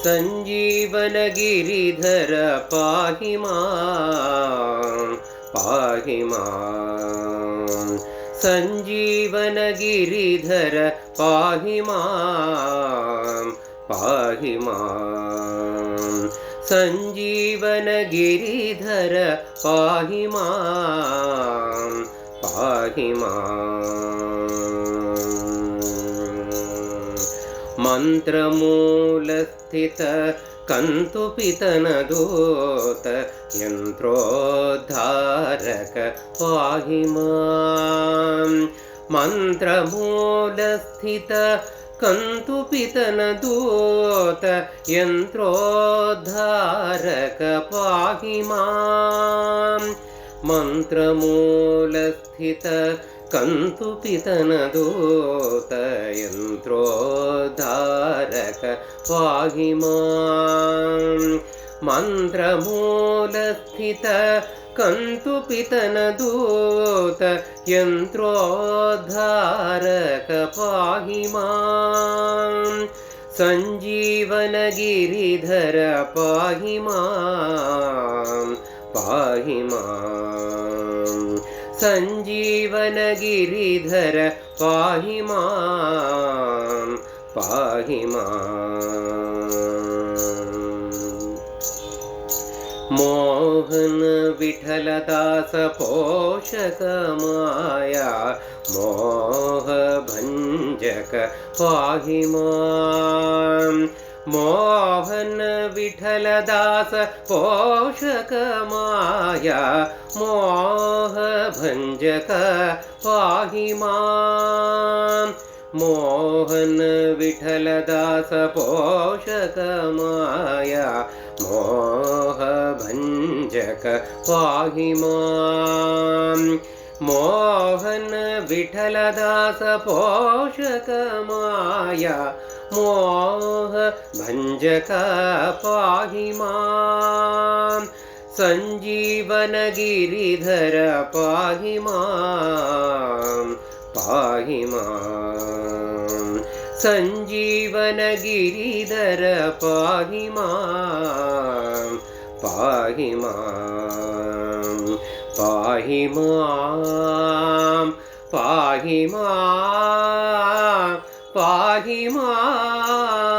सञ्जीवनगिरिधर पाहि मां पाहि मां सञ्जीवनगिरिधर पाहि मां पाहि मां सञ्जीवनगिरिधर पाहि मां पाहि मां मन्त्रमूलस्थित कन्तुपितनदूत यन्त्रोद्धारक पाहि मां मन्त्रमूलस्थित कन्तुपितनदूत यन्त्रोद्धारक पाहि मां मन्त्रमूलस्थित कन्तुपितनदूत यन्त्रोद्धारक पाहि मां मन्त्रमूलस्थित कन्तुपितनदूत यन्त्रोद्धारक पाहि मां सञ्जीवनगिरिधर पाहि मां पाहि मां सञ्जीवनगिरिधर पाहि मां पाहि मां मोहन विठलदास पोषक माया मोहभञ्जक पाहि मां मोहन विठलदास पोषक माया मोहभञ्जक पाहि मां मोहन विठलदास पोषक माया मोहभञ्जक पाहि मां मोहन विठलदास पोषक माया मोहभञ्जक पाहि मां सञ्जीवनगिरिधर पाहि मां पाहि मां सञ्जीवनगिरिधर पाहि मां पाहि मां पाहि मां पाहि मां पाहि मां